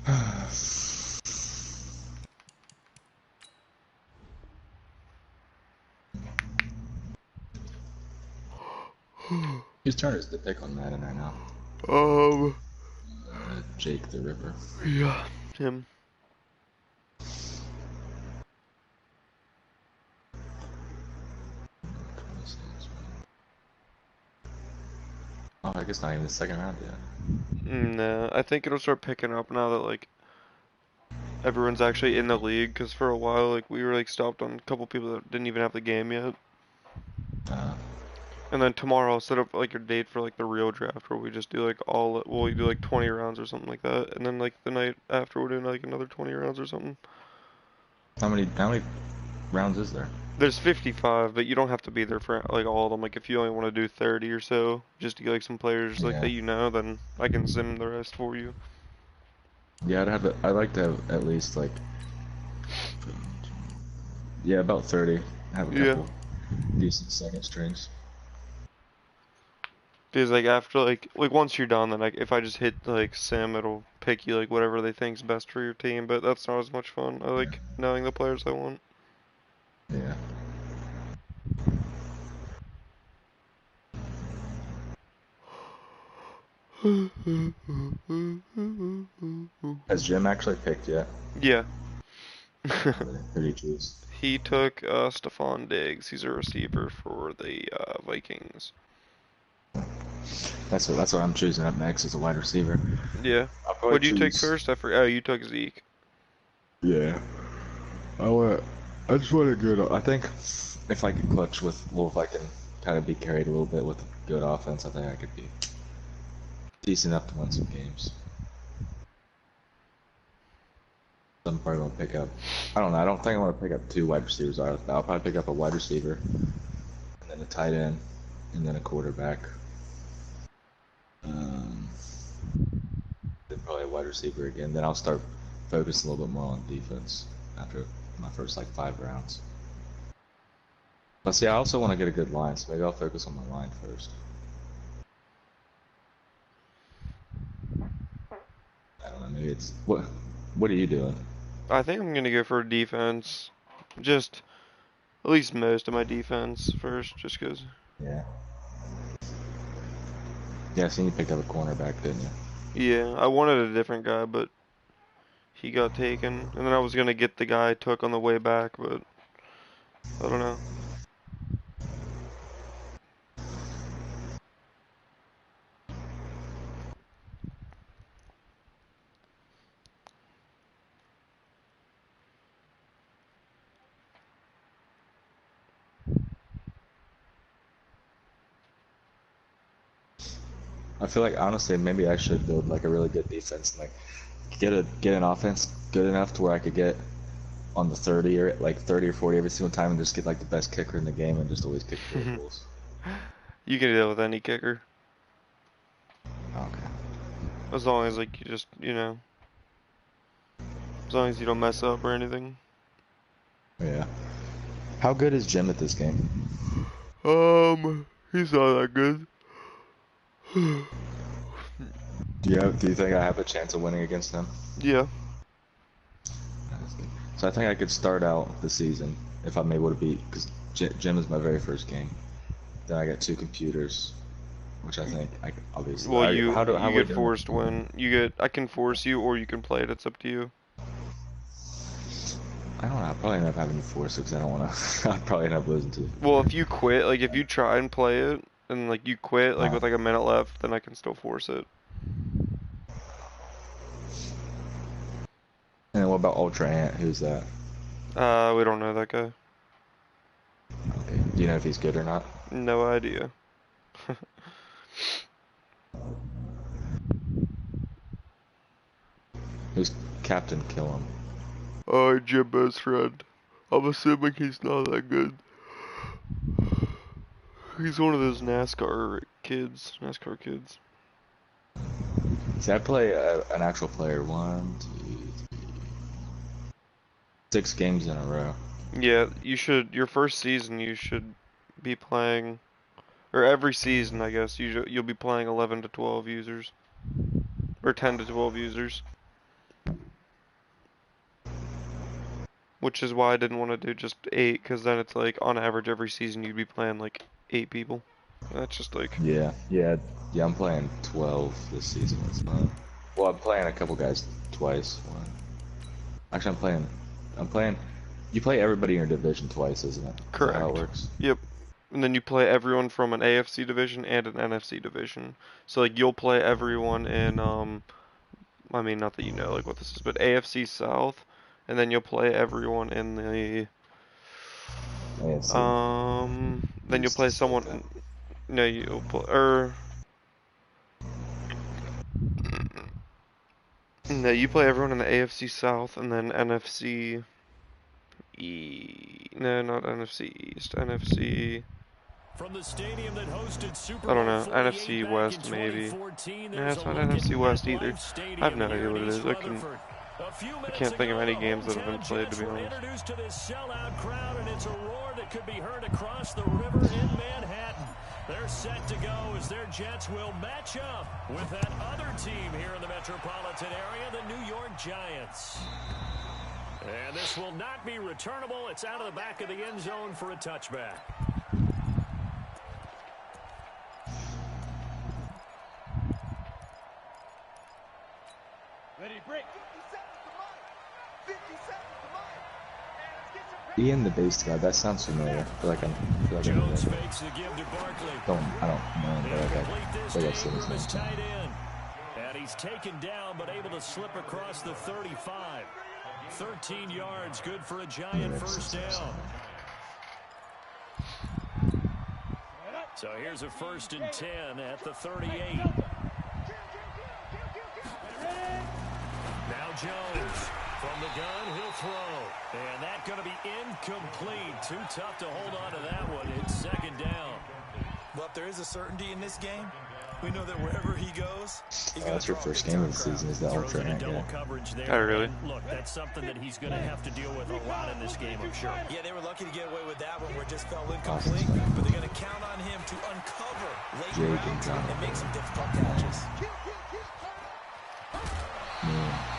Whose turn is to pick on Madden right now? Jake the Ripper. Yeah, him. Oh, I guess not even the second round yet. Nah, I think it'll start picking up now that like everyone's actually in the league. Cause for a while like we were like stopped on a couple people that didn't even have the game yet. And then tomorrow I'll set up like your date for like the real draft where we just do like we do like 20 rounds or something like that. And then like the night after we're doing like another 20 rounds or something. How many rounds is there? There's 55, but you don't have to be there for like all of them. Like if you only want to do 30 or so, just to get like some players like that you know, then I can sim the rest for you. Yeah, I'd like to have at least like, yeah, about 30. Have a couple decent second strings. Because like after like once you're done, then like if I just hit like sim, it'll pick you like whatever they think's best for your team. But that's not as much fun. I like knowing the players I want. Yeah. Has Jim actually picked yet? Yeah. Who did he choose? He took Stephon Diggs. He's a receiver for the Vikings. That's what I'm choosing up next as a wide receiver. Yeah. I'll probably What'd you take choose. first? I forgot. Oh, you took Zeke. Yeah. I just want a good. I think if I can clutch with, well, if I can kind of be carried a little bit with a good offense, I think I could be decent enough to win some games. I'm probably gonna pick up. I don't know. I don't think I want to pick up 2 wide receivers. I'll probably pick up a wide receiver, and then a tight end, and then a quarterback. Then probably a wide receiver again. Then I'll start focusing a little bit more on defense after my first like 5 rounds. But see, I also want to get a good line, so maybe I'll focus on my line first. I don't know. Maybe it's what. What are you doing? I think I'm gonna go for defense. Just at least most of my defense first, just 'cause. Yeah. Yeah, so you picked up a cornerback, didn't you? Yeah, I wanted a different guy, but he got taken. And then I was gonna get the guy I took on the way back, but I don't know. I feel like honestly, maybe I should build like a really good defense and like get an offense good enough to where I could get on the 30 or like 30 or 40 every single time and just get like the best kicker in the game and just always kick field goals. You can deal with any kicker. Okay. As long as like you just, as long as you don't mess up or anything. Yeah. How good is Jim at this game? He's not that good. Do you think I have a chance of winning against him? Yeah. So I think I could start out the season if I'm able to beat, because Jim is my very first game. Then I got 2 computers, which I think I obviously. Well, How you are we get doing? forced when I can force you or you can play it. It's up to you. I don't know. I'll probably end up having to force it because I don't want to. I'll probably end up losing to. Well, if you quit, like if you try and play it and like you quit like Uh, with like a minute left, then I can still force it. and then what about Ultra Ant? Who's that? We don't know that guy. Okay. Do you know if he's good or not? No idea. Who's Captain Kill him? Jimbo's friend. I'm assuming he's not that good. He's one of those NASCAR kids. See, I play an actual player 1, 2, 3, 6 games in a row. Yeah, your first season you should be playing, or every season I guess, you'll be playing 11 to 12 users. Or 10 to 12 users. which is why I didn't want to do just 8, because then it's like on average every season you'd be playing like 8 people. That's just like Yeah. I'm playing 12 this season. It's not. Well, I'm playing a couple guys twice. Actually, I'm playing. You play everybody in your division twice, isn't it? Is that how it correct. works? Yep. And then you play everyone from an AFC division and an NFC division. So like you'll play everyone in I mean not that you know like what this is, but AFC South, and then you'll play everyone in the AFC then you'll East, play something someone like that. no you'll play or no you play everyone in the AFC South and then NFC no not NFC East NFC From the stadium that hosted Super I don't Bowl know 48 NFC back in West maybe. 2014, Nah, there's it's a not look at NFC West either. MetLife I have Stadium no here idea what in it East is. Rutherford. A few I minutes can't think of ago, any the games that have been hometown played, to Jets be were honest. introduced to this sellout crowd, and it's a roar that could be heard across the river in Manhattan. They're set to go as their Jets will match up with that other team here in the metropolitan area, the New York Giants. And this will not be returnable. It's out of the back of the end zone for a touchback. Ready, break. Ian the Beast guy. That sounds familiar. I feel like I know Jones that. fakes the give to Barkley. I don't know him, but I feel like I've seen his name. Tight end. And he's taken down, but able to slip across the 35. 13 yards, good for a Giant first down. So here's a 1st and 10 at the 38. Now Jones from the gun, he'll throw. And that's going to be incomplete. Too tough to hold on to that one. It's 2nd down. Well, if there is a certainty in this game, we know that wherever he goes, he's going to That's your first game of the season. Is that ultra ant guy? Oh, really? Look, that's something that he's going to have to deal with a lot in this game, I'm sure. Yeah, they were lucky to get away with that one where it just fell incomplete, but they're going to count on him to uncover late rounds and make some difficult catches.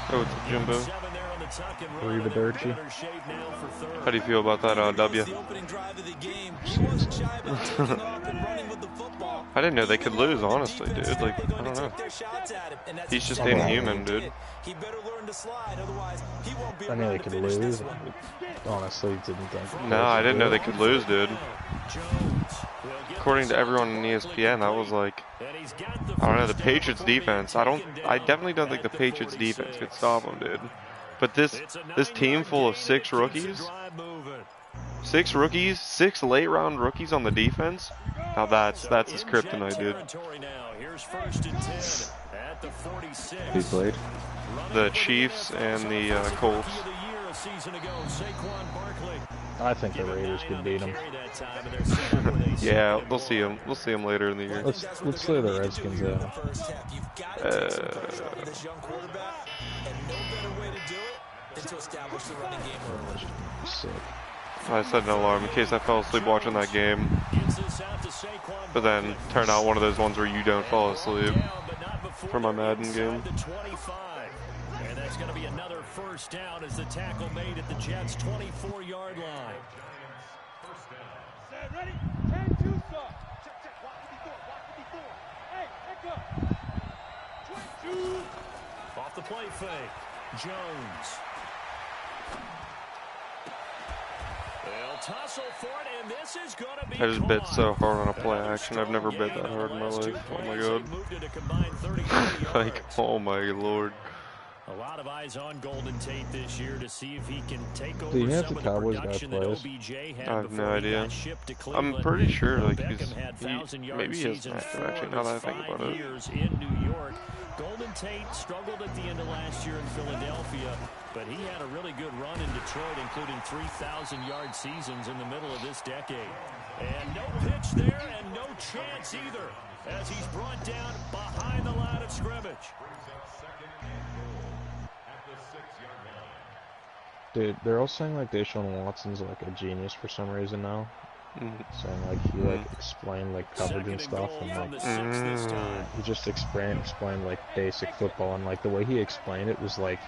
Oh, it's a Jimbo. Reba Dirty. How do you feel about that W? I didn't know they could lose, honestly, dude. Like, I don't know. He's just inhuman, dude. I knew they could lose. Honestly, didn't think. No, I didn't know they could lose, dude. According to everyone on ESPN, that was like, I don't know, the Patriots defense. I definitely don't think the Patriots defense could stop them, dude. But this team full of 6 rookies, 6 late round rookies on the defense. Now that's his kryptonite, dude. Who played? The Chiefs and the Colts. I think the Raiders could beat them. Yeah, we'll see them. We'll see them later in the year. Let's say the Redskins out. Sick. I set an alarm in case I fell asleep watching that game. But then turn out one of those ones where you don't fall asleep for my Madden game. And that's going to be another first down as the tackle made at the Jets' 24-yard line. First down. Ready? 10-2, sir. Check. Watch the before. Hey, back up. 22. Off the play fake. Jones. They'll tussle for it, and this is going to be I just bit so hard on a play action. I've never bit that hard in my life. Oh my god. Like, oh my lord. A lot of eyes on Golden Tate this year to see if he can take over Do you have some the of the Cowboys guy production that plays? OBJ had I have before no he idea. got shipped to I'm Cleveland. pretty sure like Beckham had 1,000-yard maybe he has seasons active for actually now that I his think about 5 it. years in New York. Golden Tate struggled at the end of last year in Philadelphia, but he had a really good run in Detroit, including 3,000-yard seasons in the middle of this decade. And no pitch there and no chance either as he's brought down behind the line of scrimmage. Dude, they're all saying like Deshaun Watson's like a genius for some reason now. Saying like he like explained like coverage and stuff, and like he just explained like basic football, and like the way he explained it was like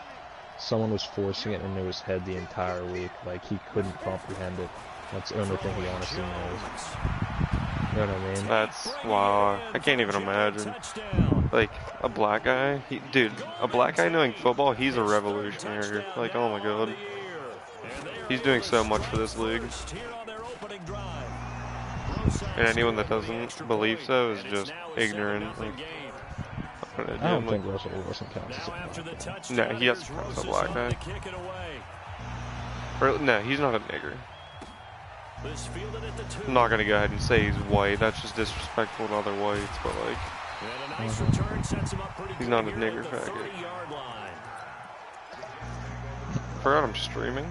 someone was forcing it into his head the entire week. Like, he couldn't comprehend it. That's the only thing he honestly knows. You know what I mean? That's, wow, I can't even imagine. Like, a black guy, dude, a black guy knowing football, he's a revolutionary. Like, oh my god. He's doing so much for this league. And anyone that doesn't believe so is just ignorant. Like, I don't think Russell Wilson counts as a black guy. No, he has to count as a black guy. Or, no, he's not a nigger. I'm not gonna go ahead and say he's white. That's just disrespectful to other whites. But like, he's not a nigger faggot. Forgot I'm streaming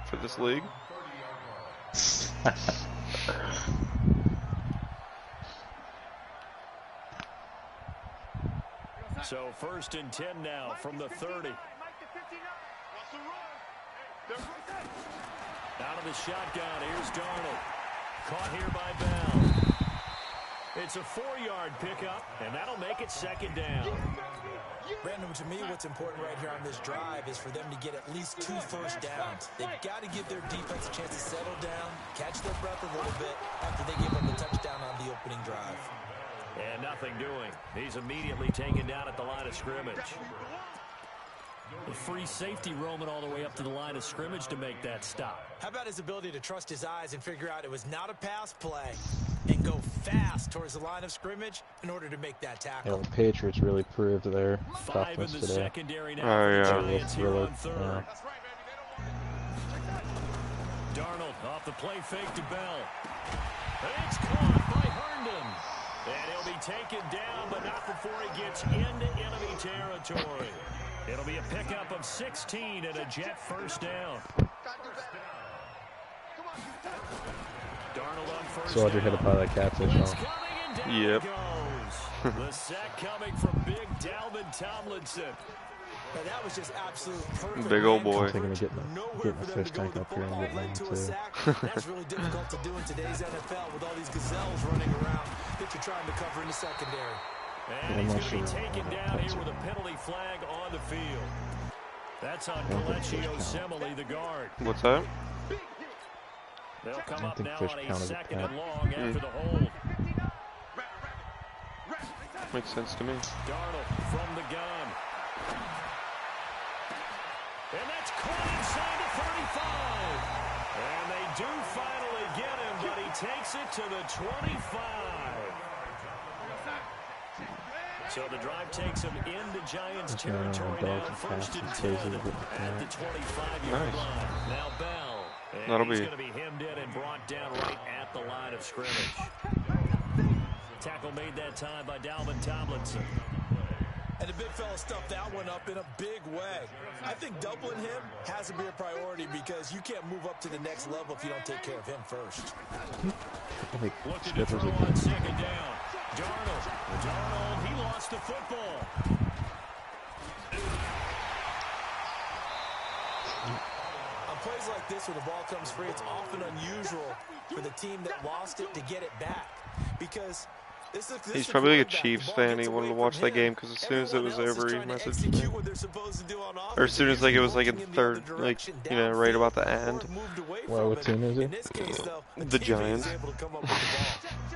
for this league. So 1st and 10 now from the 30. Out of the shotgun, here's Darnold. Caught here by Bell. It's a 4-yard pickup, and that'll make it 2nd down. Brandon, to me, what's important right here on this drive is for them to get at least 2 first downs. They've got to give their defense a chance to settle down, catch their breath a little bit after they give up the touchdown on the opening drive. And nothing doing. He's immediately taken down at the line of scrimmage. The free safety roaming all the way up to the line of scrimmage to make that stop. How about his ability to trust his eyes and figure out it was not a pass play and go fast towards the line of scrimmage in order to make that tackle? Yeah, the Patriots really proved their toughness today. Darnold off the play fake to Bell. It's caught by Herndon. And he'll be taken down, but not before he gets into enemy territory. It'll be a pickup of 16 and a Jet first down. Darnold on first So hard to hit up by that catfish, huh? Yep. The sack coming from big Dalvin Tomlinson. Now that was just absolute perfect. Big old boy. I'm thinking of getting the fish tank up here and getting one too. That's really difficult to do in today's NFL with all these gazelles running around that you're trying to cover in the secondary. And he's going to be taken down here with a penalty flag on the field. That's on Coleccio Semele, the guard. What's that? They'll come up now on a 2nd and long after the hold. Makes sense to me. Darnold from the gun. And that's caught inside the 35. And they do finally get him, but he takes it to the 25. So the drive takes him into Giants territory now, 1st and 10 at the 25-yard line. Now Bell. And he's going to be hemmed in and brought down right at the line of scrimmage. Tackle made that time by Dalvin Tomlinson. And the big fella stuffed that one up in a big way. I think doubling him has to be a priority because you can't move up to the next level if you don't take care of him first. Looking to throw on 2nd down. Darnold, he lost the football. On plays like this where the ball comes free, it's often unusual for the team that lost it to get it back because he's probably like a Chiefs fan. He wanted to watch that game because as soon as it was over, he messaged me. Or as soon as like it was like in third, like, you know, right about the end. Well, what team is it? The Giants.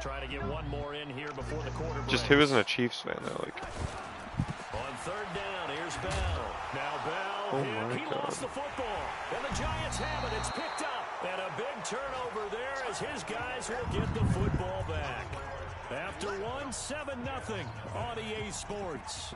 Trying to get one more in here before the quarter break. Just who isn't a Chiefs fan though? Like. On 3rd down, here's Bell. Now Bell, he lost the football. And the Giants have it. It's picked up. And a big turnover there as his guys will get the football back. After 7-0 on EA Sports.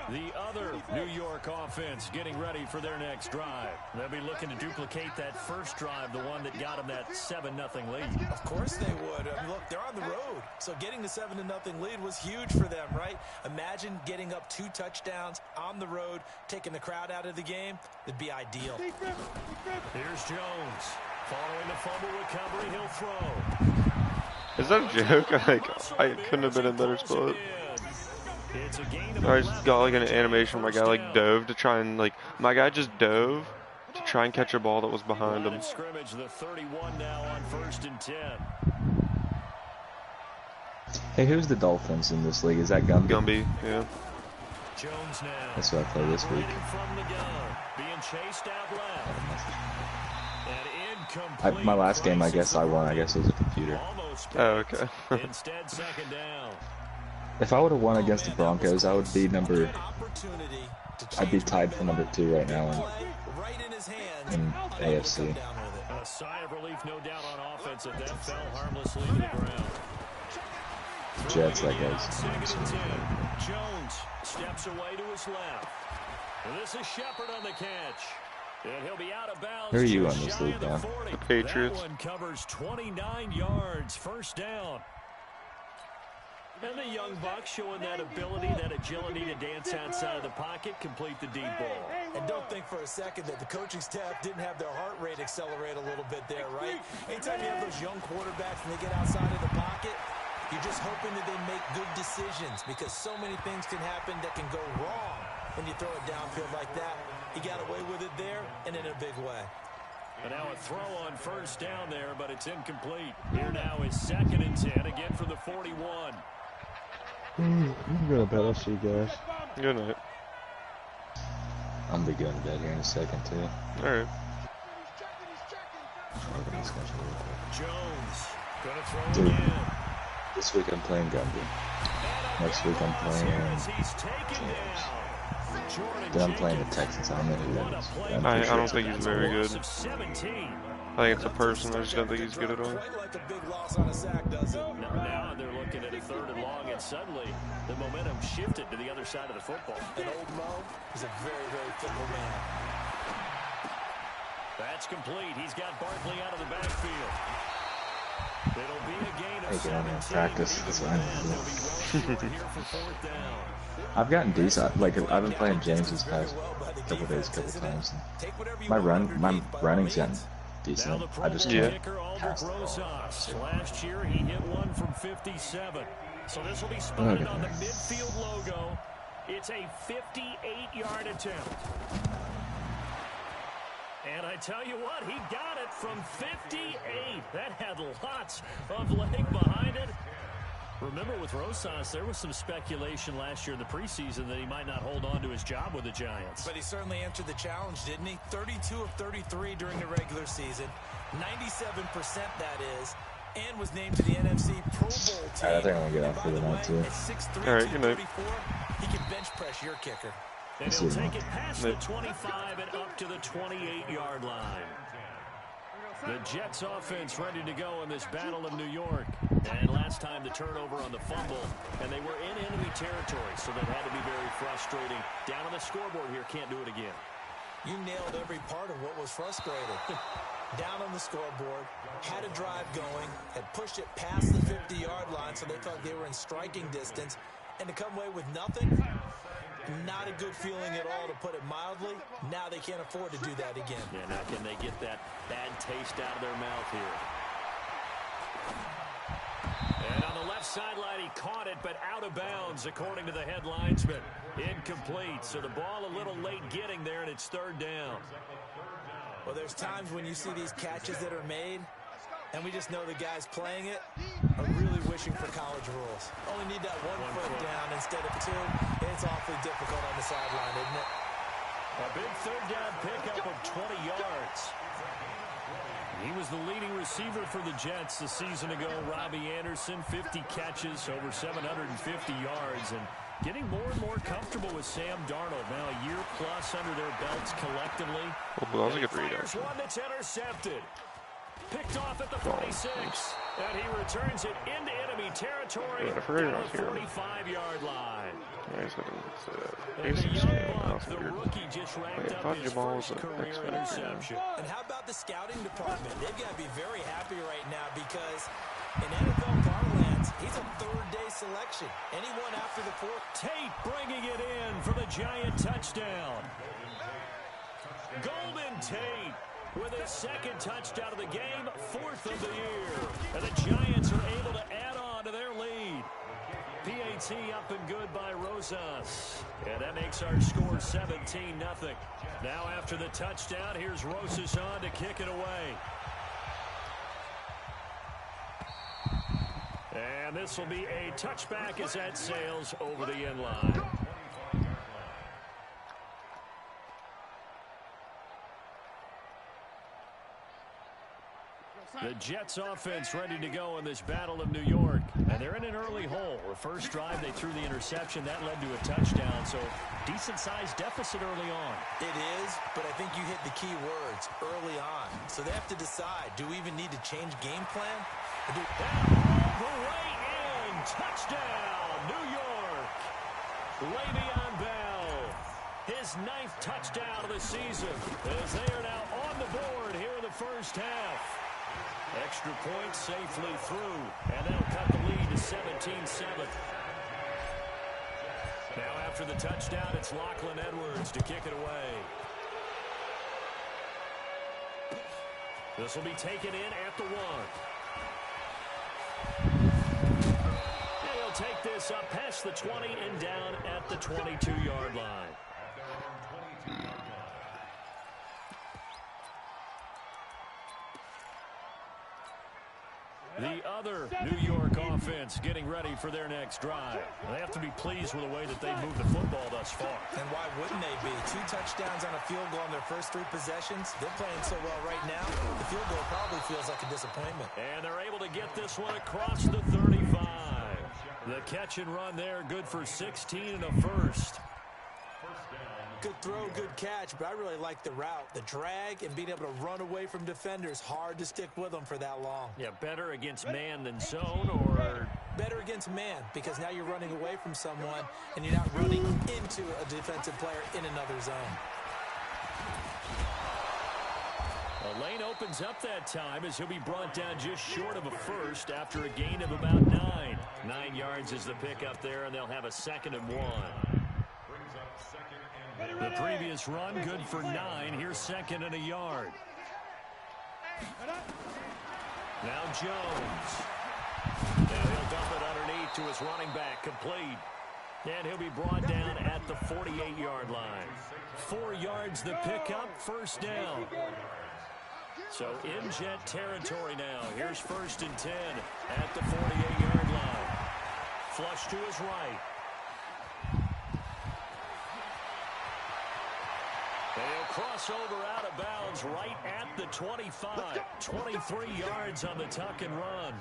The other New York offense getting ready for their next drive. They'll be looking to duplicate that first drive, the one that got them that 7-0 lead. Of course they would. I mean, look, they're on the road. So getting the 7-0 lead was huge for them, right? Imagine getting up 2 touchdowns on the road, taking the crowd out of the game. It'd be ideal. Here's Jones. Following the fumble recovery, he'll throw. Is that a joke? Like, I couldn't have been in a better spot. I just got like an animation where my guy like dove to try and like my guy just dove to try and catch a ball that was behind him. Scrimmage, the 31 now on 1st and 10. Hey, who's the Dolphins in this league? Is that Gumby? Gumby, yeah. Jones now. That's what I play this week. From the gun, being chased out left. And incomplete. My last game, I guess I won. I guess it was a computer. Oh, okay. Instead, second down. If I would have won against the Broncos, I would be I'd be tied for number 2 right now in AFC. A sigh of relief, no doubt, on offense, that fell harmlessly to the ground. Jets, that guy's. Jones steps away to his left. And this is Shepard on the catch. And he'll be out of bounds. Who are you on this league now? The Patriots. That one covers 29 yards, first down. And the young buck showing that ability, that agility to dance outside of the pocket, complete the deep ball. And don't think for a second that the coaching staff didn't have their heart rate accelerate a little bit there, right? Anytime you have those young quarterbacks and they get outside of the pocket, you're just hoping that they make good decisions, because so many things can happen that can go wrong when you throw it downfield like that. He got away with it there and in a big way. And now a throw on first down there, but it's incomplete. Here now is 2nd and 10, again from the 41. I'm gonna bet. I'll see you guys. Good night. I'm gonna be going to bed here in a second too. Alright. Jones gonna throw Dude, again. this week I'm playing Gumby. Next week I'm playing James. Then I'm playing the Texans. I don't know who that is. I don't think he's very good. I think it's a person. I just don't think he's good at all. Now they're looking at a 3rd and long, and suddenly the momentum shifted to the other side of the football. And old Mo is a very, very fickle man. That's complete. He's got Barkley out of the backfield. It'll be a gain of 17. Practice. That's what I They'll be here for 4th down. I've gotten decent. Like, I've been playing James this past couple days, couple times. My running's gotten decent. I just can't pass the ball. Last year he hit one from 57. So this will be spotted on the midfield logo. It's a 58-yard attempt. And I tell you what, he got it from 58. That had lots of leg behind it. Remember, with Rosas, there was some speculation last year in the preseason that he might not hold on to his job with the Giants. But he certainly answered the challenge, didn't he? 32 of 33 during the regular season. 97% that is. And was named to the NFC Pro Bowl team. I think I'm going to get off for the night, too. All right, good night. He can bench press your kicker. And he'll take it past the 25 and up to the 28-yard line. The Jets offense ready to go in this battle of New York. And last time the turnover on the fumble, and they were in enemy territory, so that had to be very frustrating. Down on the scoreboard here, can't do it again. You nailed every part of what was frustrating. Down on the scoreboard, had a drive going, had pushed it past the 50-yard line, so they thought they were in striking distance, and to come away with nothing, not a good feeling at all, to put it mildly. Now they can't afford to do that again. Yeah, now can they get that bad taste out of their mouth here? And on the left sideline, he caught it, but out of bounds, according to the head linesman. Incomplete, so the ball a little late getting there, and it's 3rd down. Well, there's times when you see these catches that are made, and we just know the guys playing it are really wishing for college rules. Only need that one foot down instead of 2. It's awfully difficult on the sideline, isn't it? A big 3rd down pickup of 20 yards. He was the leading receiver for the Jets a season ago. Robbie Anderson, 50 catches, over 750 yards, and getting more and more comfortable with Sam Darnold. Now a year plus under their belts collectively. Oh, that was a good read, actually. One that's intercepted. Picked off at the 46, and he returns it into enemy territory Yeah, down the 45-yard line. Nice. And the young buck, the rookie, just racked up his first career interception. And how about the scouting department? They've got to be very happy right now, because in NFL parlance, he's a 3rd-day selection. Anyone after the 4th. Tate bringing it in for the Giant touchdown. Golden Tate with his 2nd touchdown of the game, 4th of the year. And the Giants are able to add on to their lead. PAT up and good by Rosas. And that makes our score 17-0. Now after the touchdown, here's Rosas on to kick it away. And this will be a touchback as that sails over the end line. The Jets offense ready to go in this battle of New York. And they're in an early hole. The first drive, they threw the interception. That led to a touchdown. So decent-sized deficit early on. It is, but I think you hit the key words, early on. So they have to decide, do we even need to change game plan? And all the way in. Touchdown, New York. Le'Veon Bell. His 9th touchdown of the season as they are now on the board here in the first half. Extra point safely through, and that'll cut the lead to 17-7. Now after the touchdown, it's Lachlan Edwards to kick it away. This will be taken in at the 1. And he'll take this up past the 20 and down at the 22-yard line. The other New York offense getting ready for their next drive. They have to be pleased with the way that they moved the football thus far. And why wouldn't they be? 2 touchdowns on a field goal in their first 3 possessions. They're playing so well right now, the field goal probably feels like a disappointment. And they're able to get this one across the 35. The catch and run there, good for 16 and a first. Good throw, good catch, but I really like the route. The drag and being able to run away from defenders, hard to stick with them for that long. Yeah, better against man than zone, or? Better against man, because now you're running away from someone and you're not running into a defensive player in another zone. The lane opens up that time as he'll be brought down just short of a first after a gain of about 9. 9 yards is the pickup there, and they'll have a 2nd and 1. The previous run, good for 9. Here's 2nd and a yard. Now Jones. Now he'll dump it underneath to his running back, complete. And he'll be brought down at the 48-yard line. 4 yards the pickup, first down. So in Jet territory now. Here's 1st and 10 at the 48-yard line. Flush to his right. They'll cross over out of bounds right at the 25. 23 yards on the tuck and run.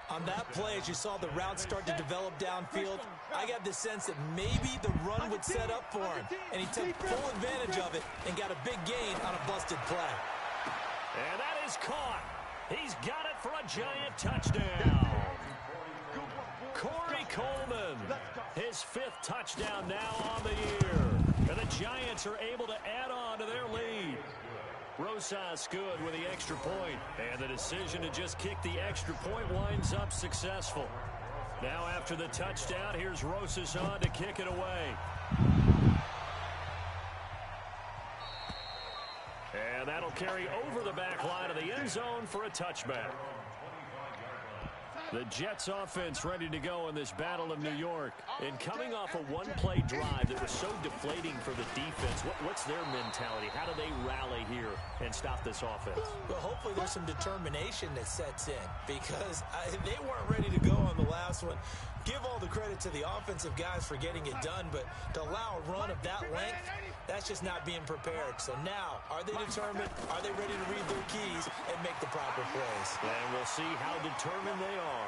On that play, as you saw the route start to develop downfield, I got the sense that maybe the run would set up for him. And he took full advantage of it and got a big gain on a busted play. And that is caught. He's got it for a giant touchdown. Corey Coleman, his 5th touchdown now on the year. And the Giants are able to add on to their lead. Rosas good with the extra point. And the decision to just kick the extra point winds up successful. Now after the touchdown, here's Rosas on to kick it away. And that'll carry over the back line of the end zone for a touchback. The Jets offense ready to go in this battle of New York. And coming off a one-play drive that was so deflating for the defense, what's their mentality? How do they rally here and stop this offense? Well, hopefully there's some determination that sets in, because they weren't ready to go on the last one. Give all the credit to the offensive guys for getting it done, but to allow a run of that length, that's just not being prepared. So now, are they determined? Are they ready to read their keys and make the proper plays? And we'll see how determined they are.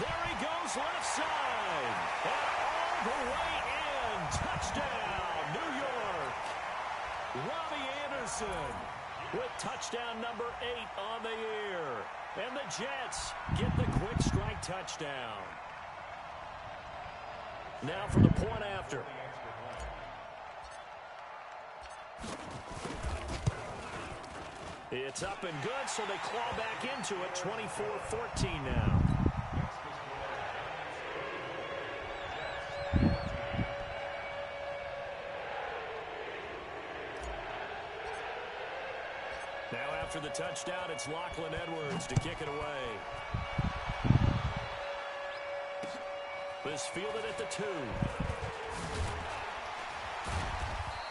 There he goes, left side. And all the way in. Touchdown, New York. Robbie Anderson with touchdown number 8 on the year. And the Jets get the quick strike touchdown. Now for the point after. It's up and good, so they claw back into it, 24-14 now. Now after the touchdown, it's Lachlan Edwards to kick it away. This fielded at the 2.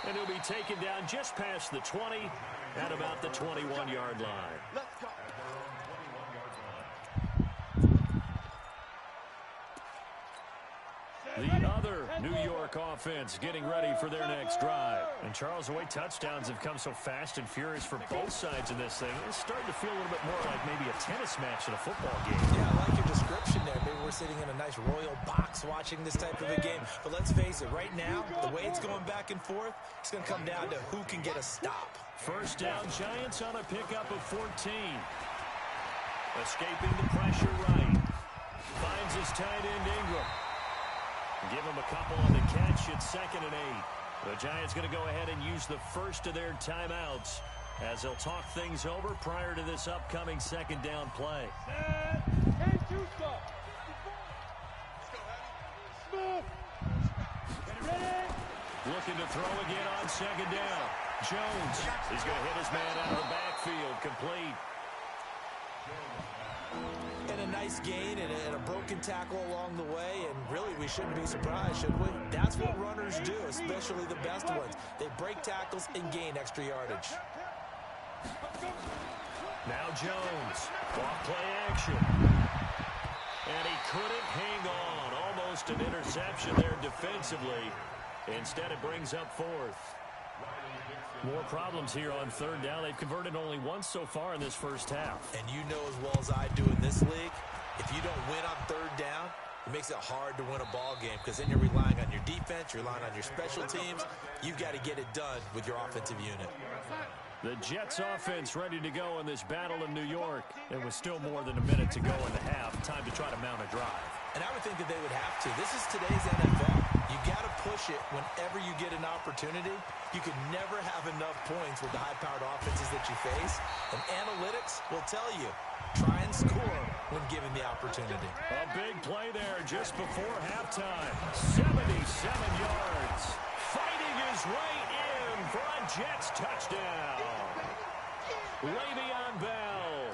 And he'll be taken down just past the 20 at about the 21-yard line. The other New York offense getting ready for their next drive. And Charles, the way touchdowns have come so fast and furious for both sides of this thing, it's starting to feel a little bit more like maybe a tennis match than a football game. Yeah, I like your description there. Maybe we're sitting in a nice royal box watching this type of a game. But let's face it, right now, the way it's going back and forth, it's going to come down to who can get a stop. First down, Giants on a pickup of 14. Escaping the pressure right. Finds his tight end Ingram. Give him a couple on the catch. It's 2nd and 8. The Giants going to go ahead and use the first of their timeouts as they'll talk things over prior to this upcoming 2nd down play. Looking to throw again on 2nd down. Jones is going to hit his man out of the backfield. Complete. And a nice gain and a broken tackle along the way, and really we shouldn't be surprised, should we? That's what runners do, especially the best ones. They break tackles and gain extra yardage. Now Jones, off play action. And he couldn't hang on. Almost an interception there defensively. Instead it brings up 4th. More problems here on 3rd down. They've converted only once so far in this first half. And you know as well as I do in this league, if you don't win on 3rd down, it makes it hard to win a ball game because then you're relying on your defense, you're relying on your special teams. You've got to get it done with your offensive unit. The Jets offense ready to go in this battle in New York. And with still more than a minute to go in the half, time to try to mount a drive. And I would think that they would have to. This is today's NFL. You got to push it whenever you get an opportunity. You can never have enough points with the high-powered offenses that you face. And analytics will tell you, try and score when given the opportunity. A big play there just before halftime. 77 yards. Fighting his way in for a Jets touchdown. Le'Veon Bell.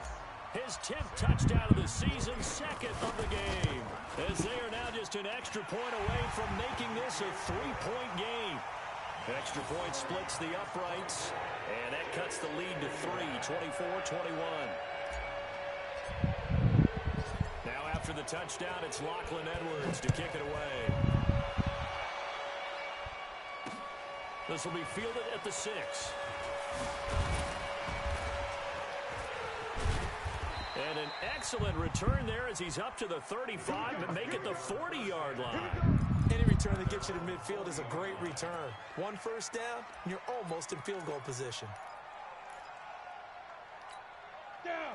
His 10th touchdown of the season, 2nd of the game. As they are now just an extra point away from making this a 3-point game. Extra point splits the uprights, and that cuts the lead to 3, 24-21. Now after the touchdown, it's Lachlan Edwards to kick it away. This will be fielded at the 6. And an excellent return there as he's up to the 35, but make it the 40-yard line. Any return that gets you to midfield is a great return. 1 first down, and you're almost in field goal position.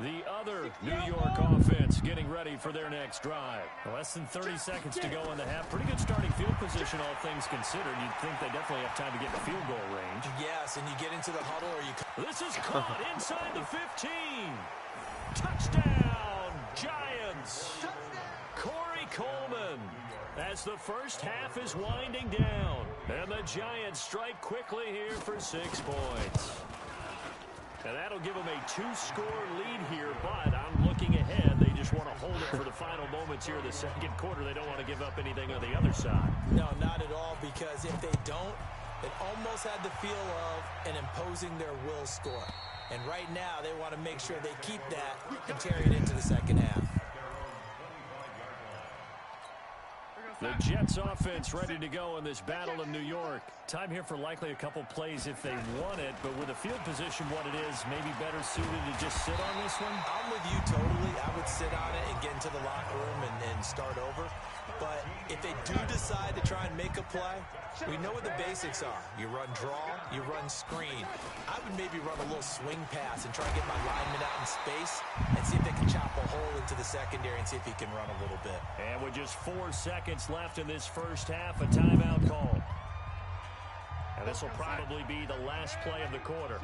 The other New York offense getting ready for their next drive. Less than 30 seconds to go in the half. Pretty good starting field position, all things considered. You'd think they definitely have time to get in field goal range. Yes, and you get into the huddle or you... This is caught inside the 15. Touchdown, Giants. Corey Coleman. As the first half is winding down. And the Giants strike quickly here for 6 points. And that'll give them a 2-score lead here, but I'm looking ahead. They just want to hold it for the final moments here of the 2nd quarter. They don't want to give up anything on the other side. No, not at all, because if they don't, it almost had the feel of an imposing their will score. And right now, they want to make sure they keep that and carry it into the 2nd half. The Jets offense ready to go in this battle in New York. Time here for likely a couple plays if they want it, but with the field position what it is, maybe better suited to just sit on this one? I'm with you totally. I would sit on it and get into the locker room and start over. But if they do decide to try and make a play, we know what the basics are. You run draw, you run screen. I would maybe run a little swing pass and try and get my lineman out in space and see if they can chop a hole into the secondary and see if he can run a little bit. And with just 4 seconds left in this first half, a timeout call. And this will probably be the last play of the quarter.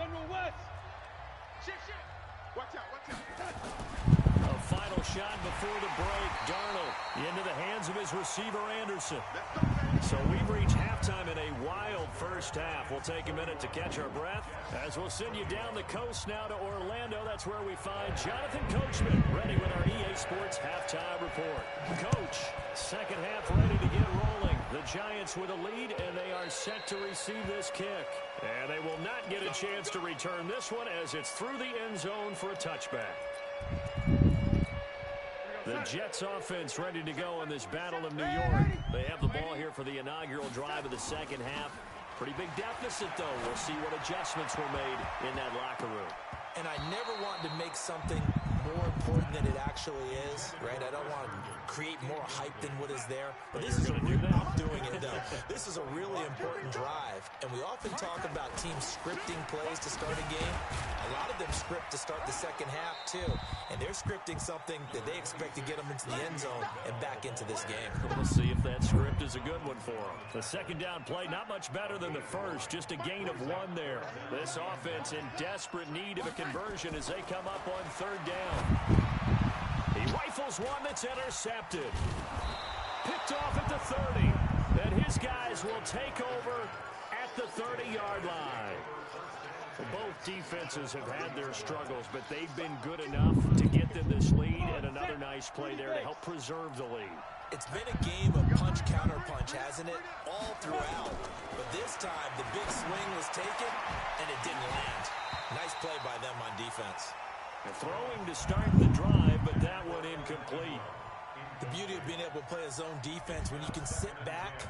A final shot before the break. Darnold into the hands of his receiver, Anderson. So we've reached halftime in a wild first half. We'll take a minute to catch our breath as we'll send you down the coast now to Orlando. That's where we find Jonathan Coachman ready with our EA Sports halftime report. Coach, 2nd half ready to get rolling. The Giants with a lead, and they are set to receive this kick. And they will not get a chance to return this one as it's through the end zone for a touchback. The The Jets offense ready to go in this Battle of New York. They have the ball here for the inaugural drive of the second half. Pretty big deficit, though. We'll see what adjustments were made in that locker room. And I never want to make something more important than it actually is, right? I don't want to create more hype than what is there. But this is I'm doing it, though. This is a really important drive. And we often talk about teams scripting plays to start a game. A lot of them script to start the second half, too. And they're scripting something that they expect to get them into the end zone and back into this game. We'll see if that script is a good one for them. The second down play, not much better than the first. Just a gain of 1 there. This offense in desperate need of a conversion as they come up on third down. He rifles one that's intercepted. Picked off at the 30. And his guys will take over at the 30-yard line. Well, both defenses have had their struggles, but they've been good enough to get them this lead, and another nice play there to help preserve the lead. It's been a game of punch-counter-punch, hasn't it? All throughout. But this time, the big swing was taken, and it didn't land. Nice play by them on defense. Throwing to start the drive, but that one incomplete. The beauty of being able to play a zone defense, when you can sit back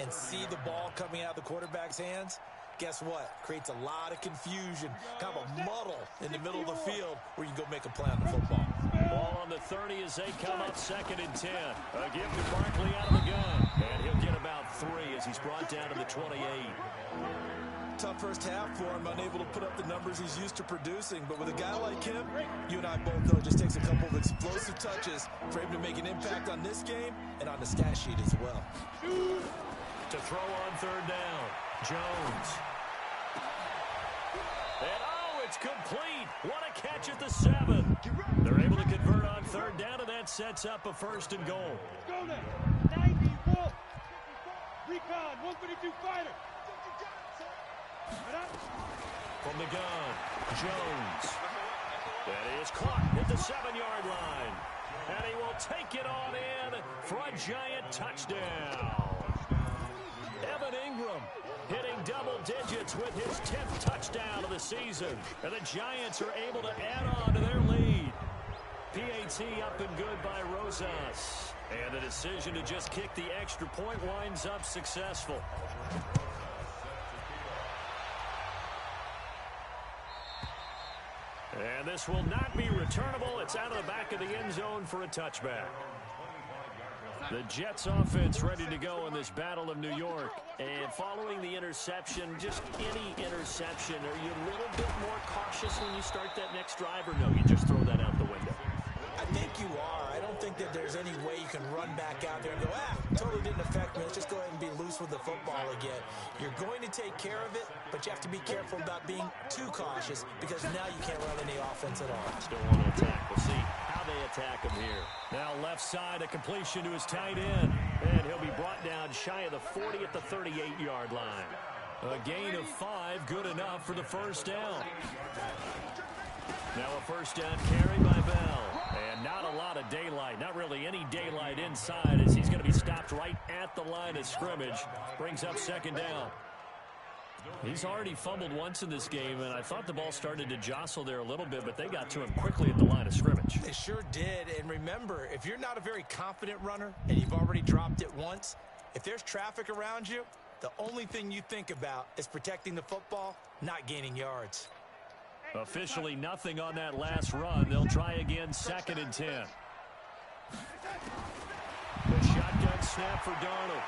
and see the ball coming out of the quarterback's hands, guess what? Creates a lot of confusion, kind of a muddle in the middle of the field where you can go make a play on the football. Ball on the 30 as they come up 2nd and 10. A give to Barkley out of the gun. And he'll get about 3 as he's brought down to the 28. Tough first half for him, unable to put up the numbers he's used to producing. But with a guy like him, you and I both know it just takes a couple of explosive touches for him to make an impact on this game and on the stat sheet as well. To throw on third down, Jones. And it's complete. What a catch at the 7. They're able to convert on third down, and that sets up a 1st and goal. Go there. 94. Recon, 132 fighter. From the gun, Jones. That is caught at the 7-yard line. And he will take it on in for a giant touchdown. Evan Ingram hitting double digits with his 10th touchdown of the season. And the Giants are able to add on to their lead. PAT up and good by Rosas. And the decision to just kick the extra point winds up successful. And this will not be returnable. It's out of the back of the end zone for a touchback. The Jets offense ready to go in this Battle of New York. And following the interception, just any interception, are you a little bit more cautious when you start that next drive, or no, you just throw that out the window? I think you are. I don't think that there's any way you can run back out there and go, totally didn't affect me. Let's just go ahead and be loose with the football again. You're going to take care of it, but you have to be careful about being too cautious because now you can't run any offense at all. Still want to attack. We'll see how they attack him here. Now left side, a completion to his tight end. And he'll be brought down shy of the 40 at the 38-yard line. A gain of 5, good enough for the 1st down. Now a 1st down carry by Bell. And not a lot of daylight, not really any daylight inside as he's going to be stopped right at the line of scrimmage. Brings up 2nd down. He's already fumbled once in this game, and I thought the ball started to jostle there a little bit, but they got to him quickly at the line of scrimmage. They sure did, and remember, if you're not a very confident runner and you've already dropped it once, if there's traffic around you, the only thing you think about is protecting the football, not gaining yards. Officially nothing on that last run. They'll try again, 2nd and 10. The shotgun snap for Darnold.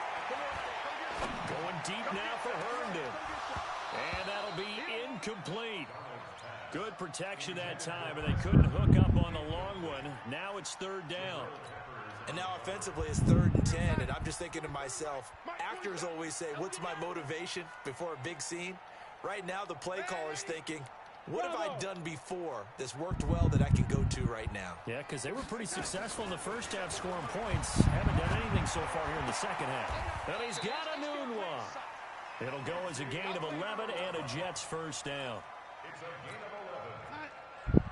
Going deep now for Herndon. And that'll be incomplete. Good protection that time, and they couldn't hook up on the long one. Now it's 3rd down. And now offensively it's 3rd and 10, and I'm just thinking to myself, actors always say, what's my motivation before a big scene? Right now the play caller's thinking, what have I done before that's worked well that I can go to right now? Yeah, because they were pretty successful in the first half scoring points. Haven't done anything so far here in the second half. And he's got a noon one. It'll go as a gain of 11 and a Jets 1st down.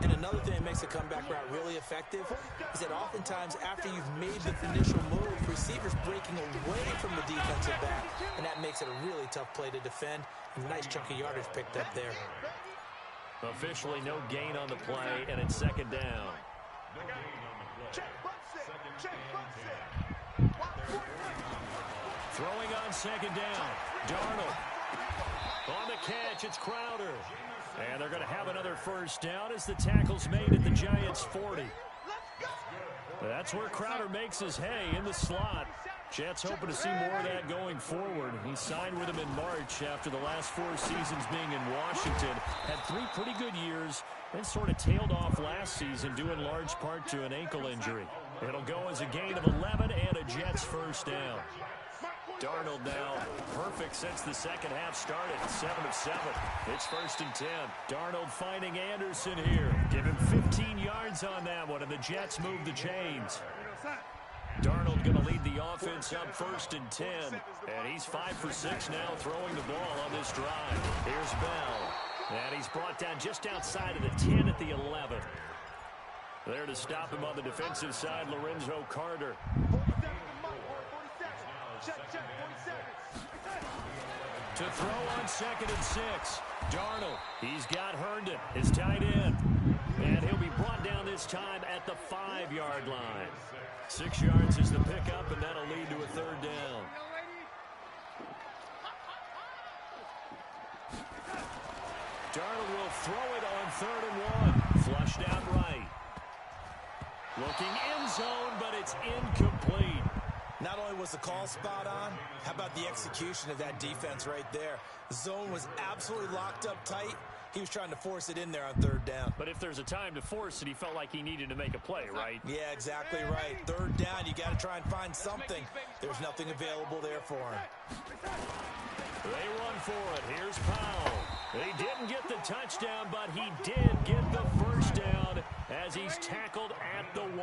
And another thing that makes a comeback route really effective is that oftentimes after you've made the initial move, receivers breaking away from the defensive back, and that makes it a really tough play to defend. A nice chunk of yardage picked up there. Officially no gain on the play, and it's 2nd down. Throwing on second down. Darnold. On the catch, it's Crowder. And they're going to have another first down as the tackle's made at the Giants' 40. That's where Crowder makes his hay in the slot. Jets hoping to see more of that going forward. He signed with them in March after the last 4 seasons being in Washington. Had 3 pretty good years, then sort of tailed off last season due in large part to an ankle injury. It'll go as a gain of 11 and a Jets first down. Darnold now perfect since the second half started. 7 of 7. It's 1st and 10. Darnold finding Anderson here. Give him 15 yards on that one, and the Jets move the chains. Darnold going to lead the offense up 1st and 10. And he's 5 for 6 now throwing the ball on this drive. Here's Bell. And he's brought down just outside of the 10 at the 11. There to stop him on the defensive side, Lorenzo Carter. To throw on 2nd and 6. Darnold. He's got Herndon, his tight end. And he'll be brought down this time at the 5-yard line. 6 yards is the pickup, and that'll lead to a 3rd down. Darnold will throw it on 3rd and 1. Flushed out right. Looking end zone, but it's incomplete. Not only was the call spot on, how about the execution of that defense right there? The zone was absolutely locked up tight. He was trying to force it in there on 3rd down. But if there's a time to force it, he felt like he needed to make a play, right? Yeah, exactly right. 3rd down, you got to try and find something. There's nothing available there for him. They run for it. Here's Powell. He didn't get the touchdown, but he did get the first down as he's tackled at the 1.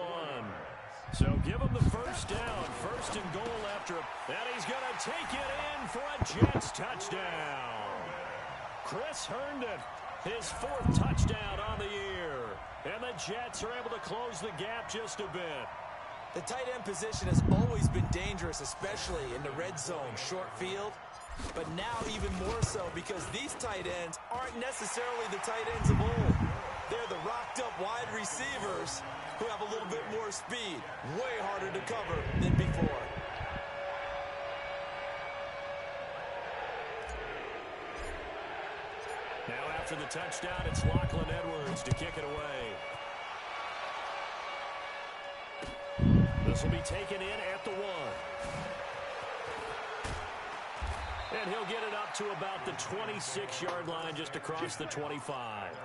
So give him the first down. 1st and goal after him. And he's going to take it in for a Jets touchdown. Chris Herndon, his 4th touchdown on the year. And the Jets are able to close the gap just a bit. The tight end position has always been dangerous, especially in the red zone, short field. But now even more so because these tight ends aren't necessarily the tight ends of old. They're the rocked-up wide receivers who have a little bit more speed. Way harder to cover than before. Now after the touchdown, it's Lachlan Edwards to kick it away. This will be taken in at the 1. And he'll get it up to about the 26-yard line just across the 25.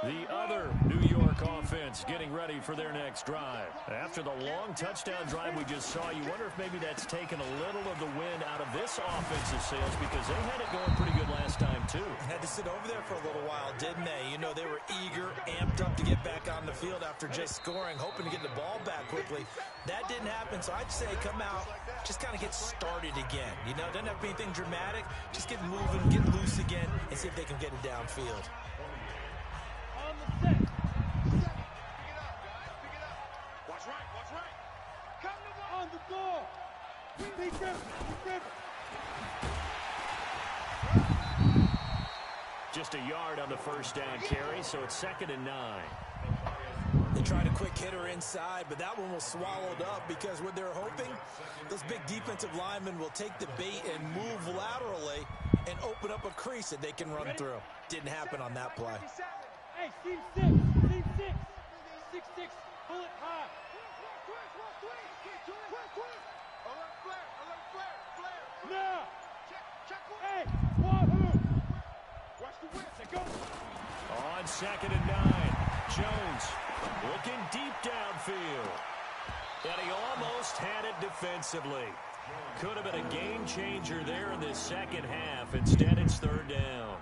The other New York offense getting ready for their next drive. After the long touchdown drive we just saw, you wonder if maybe that's taken a little of the wind out of this offensive sails because they had it going pretty good last time too. Had to sit over there for a little while, didn't they? You know, they were eager, amped up to get back on the field after just scoring, hoping to get the ball back quickly. That didn't happen, so I'd say come out, just kind of get started again. You know, doesn't have to be anything dramatic. Just get moving, get loose again, and see if they can get it downfield. On the ball. Just a yard on the first down carry, so it's 2nd and 9. They tried a quick hitter inside, but that one was swallowed up because what they're hoping, those big defensive linemen will take the bait and move laterally and open up a crease that they can run through. Didn't happen on that play. Hey, team 6. Team 6. 6-6. Pull it high. Now. Hey, Wahoo. Watch the whip. Go. On 2nd and 9, Jones looking deep downfield. And he almost had it defensively. Could have been a game changer there in this second half. Instead, it's 3rd down.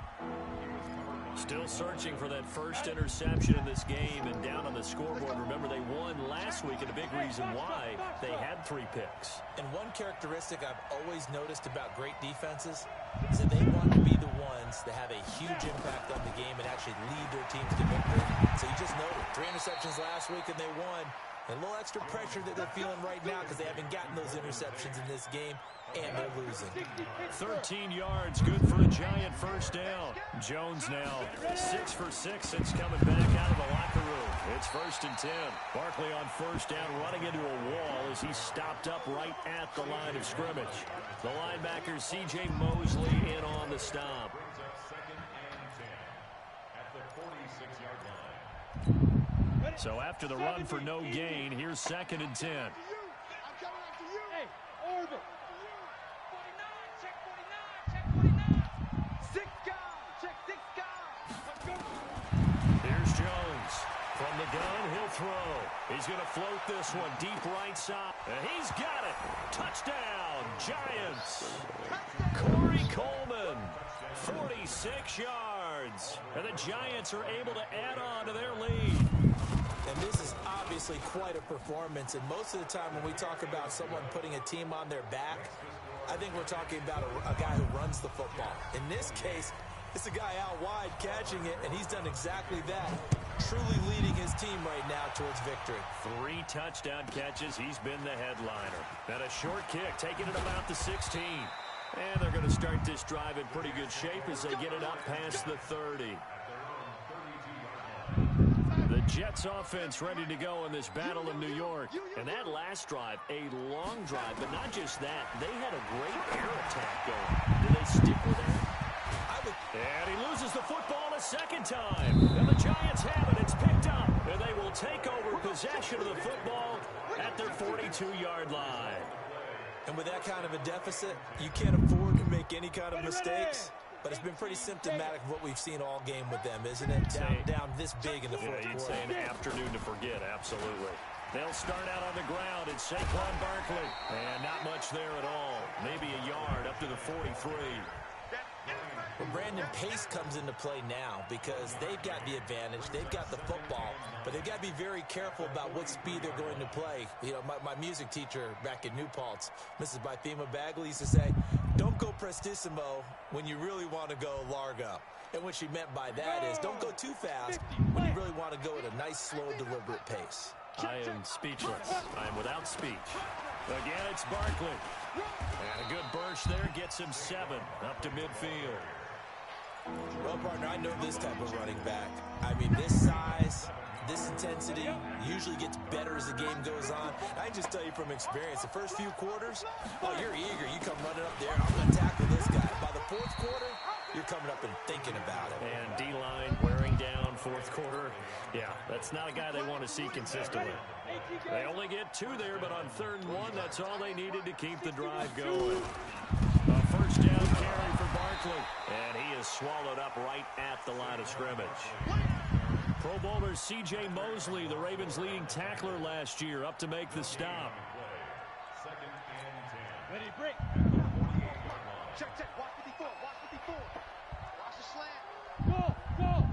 Still searching for that first interception in this game and down on the scoreboard. Remember, they won last week, and a big reason why they had 3 picks. And one characteristic I've always noticed about great defenses is that they want to be the ones that have a huge impact on the game and actually lead their teams to victory. So you just noted 3 interceptions last week, and they won. A little extra pressure that they're feeling right now because they haven't gotten those interceptions in this game, and they're losing. 13 yards, good for a giant first down. Jones now 6 for 6 since coming back out of the locker room. It's 1st and 10. Barkley on first down, running into a wall as he's stopped up right at the line of scrimmage. The linebacker C.J. Mosley in on the stop. So after the run for no gain, here's 2nd and 10. Hey, Orville. 49, check 49, check 49. 6 guys, check 6 guys. Let's go. Here's Jones. From the gun, he'll throw. He's going to float this one deep right side. And he's got it. Touchdown, Giants. Corey Coleman, 46 yards. And the Giants are able to add on to their lead. And this is obviously quite a performance. And most of the time when we talk about someone putting a team on their back, I think we're talking about a guy who runs the football. In this case, it's a guy out wide catching it, and he's done exactly that, truly leading his team right now towards victory. 3 touchdown catches. He's been the headliner. And a short kick, taking it about the 16. And they're going to start this drive in pretty good shape as they get it up past the 30. The Jets offense ready to go in this battle in New York. And that last drive, a long drive, but not just that. They had a great air attack going. Do they stick with that? And he loses the football a second time. And the Giants have it. It's picked up. And they will take over possession of the football at their 42-yard line. And with that kind of a deficit, you can't afford to make any kind of mistakes. But it's been pretty symptomatic of what we've seen all game with them, isn't it? Down this big in the fourth quarter. You'd say an afternoon to forget, absolutely. They'll start out on the ground. It's Saquon Barkley. And not much there at all. Maybe a yard up to the 43. Well, Brandon, pace comes into play now because they've got the advantage. They've got the football, but they've got to be very careful about what speed they're going to play. You know, my music teacher back in New Paltz, Mrs. Bythema Bagley, used to say, don't go prestissimo when you really want to go largo. And what she meant by that is don't go too fast when you really want to go at a nice, slow, deliberate pace. I am speechless. I am without speech. Again, it's Barkley. And a good burst there gets him 7 up to midfield. Well, partner, I know this type of running back. I mean, this size, this intensity usually gets better as the game goes on. I can just tell you from experience, the first few quarters, oh, you're eager. You come running up there, I'm going to tackle this guy. By the fourth quarter, you're coming up and thinking about it. And D-line wearing down fourth quarter. Yeah, that's not a guy they want to see consistently. They only get 2 there, but on 3rd and 1, that's all they needed to keep the drive going. A first down carry for Barkley. And he is swallowed up right at the line of scrimmage. Pro Bowler C.J. Mosley, the Ravens' leading tackler last year, up to make the stop. Ready, break. Check, check. Watch 54. Watch 54. Watch the slant. Go, go.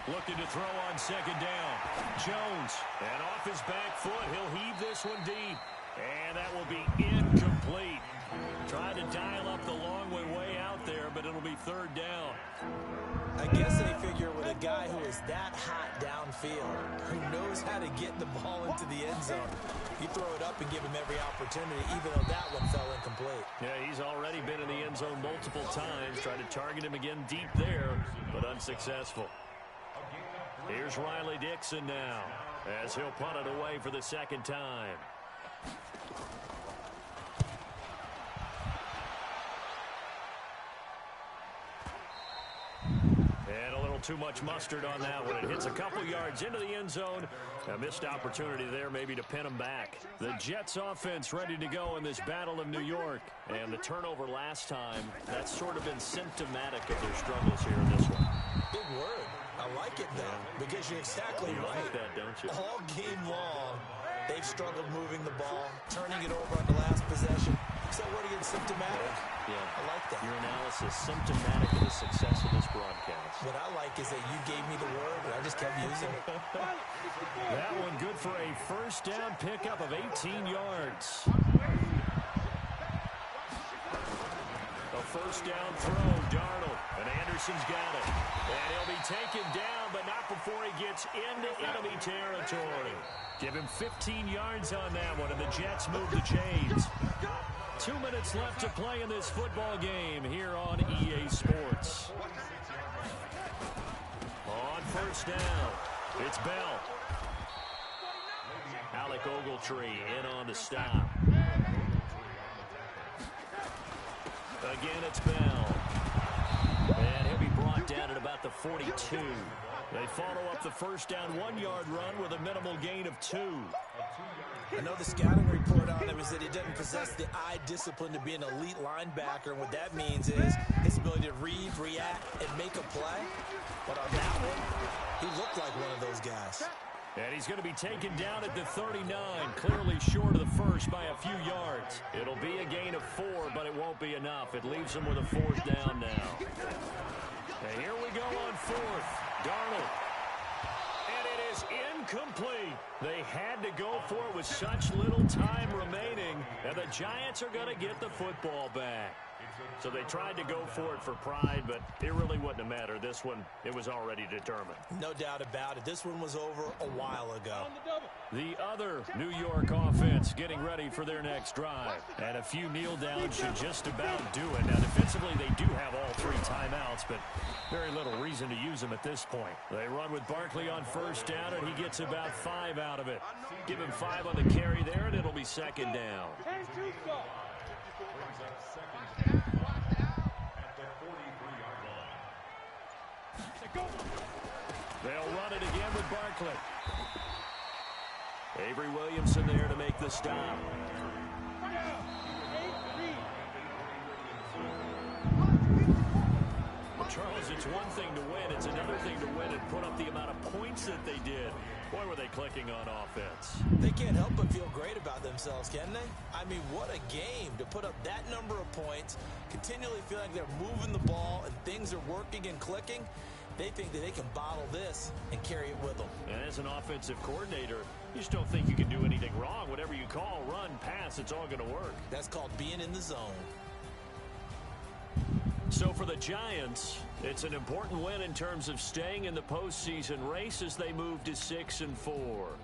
Looking to throw on 2nd down. Jones. And off his back foot, he'll heave this one deep. And that will be incomplete. Trying to dial up the long way out there, but it'll be 3rd down. I guess they figure with a guy who is that hot downfield, who knows how to get the ball into the end zone, you throw it up and give him every opportunity, even though that one fell incomplete. Yeah, he's already been in the end zone multiple times, tried to target him again deep there, but unsuccessful. Here's Riley Dixon now, as he'll punt it away for the 2nd time. And a little too much mustard on that one. It hits a couple yards into the end zone. A missed opportunity there maybe to pin them back. The Jets offense ready to go in this battle of New York. And the turnover last time, that's sort of been symptomatic of their struggles here in this one. Big word. I like it, though, because you're exactly right. Like that, don't you? All game long, they've struggled moving the ball, turning it over on the last possession. Is that word again, symptomatic? Yeah. I like that. Your analysis, symptomatic of the success of this broadcast. What I like is that you gave me the word, and I just kept using it. That one good for a first down pickup of 18 yards. A first down throw. Darnold. And Anderson's got it. And he'll be taken down, but not before he gets into enemy territory. Give him 15 yards on that one, and the Jets move the chains. 2 minutes left to play in this football game here on EA Sports. On first down, it's Bell. Alec Ogletree in on the stop. Again, it's Bell. And he'll be brought down at about the 42. They follow up the first down 1-yard run with a minimal gain of 2. I know the scouting report on him is that he doesn't possess the eye discipline to be an elite linebacker. And what that means is his ability to read, react, and make a play. But on that one, he looked like one of those guys. And he's going to be taken down at the 39, clearly short of the first by a few yards. It'll be a gain of 4, but it won't be enough. It leaves him with a 4th down now. And here we go on 4th. Darnold. And it is incomplete. They had to go for it with such little time remaining. And the Giants are going to get the football back. So they tried to go for it for pride, but it really wouldn't have mattered. This one, it was already determined. No doubt about it. This one was over a while ago. The other New York offense getting ready for their next drive. And a few kneel downs should just about do it. Now, defensively, they do have all 3 timeouts, but very little reason to use them at this point. They run with Barkley on first down, and he gets about 5 out of it. Give him 5 on the carry there, and it'll be 2nd down. They'll run it again with Barkley. Avery Williamson there to make the stop. Well, Charles, it's one thing to win. It's another thing to win and put up the amount of points that they did. Boy, were they clicking on offense. They can't help but feel great about themselves, can they? I mean, what a game to put up that number of points, continually feel like they're moving the ball and things are working and clicking. They think that they can bottle this and carry it with them. And as an offensive coordinator, you just don't think you can do anything wrong. Whatever you call, run, pass, it's all going to work. That's called being in the zone. So for the Giants, it's an important win in terms of staying in the postseason race as they move to 6-4.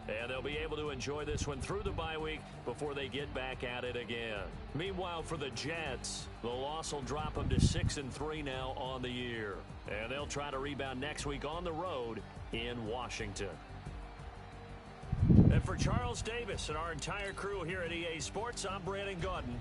And they'll be able to enjoy this one through the bye week before they get back at it again. Meanwhile, for the Jets, the loss will drop them to 6-3 now on the year. And they'll try to rebound next week on the road in Washington. And for Charles Davis and our entire crew here at EA Sports, I'm Brandon Gaudin.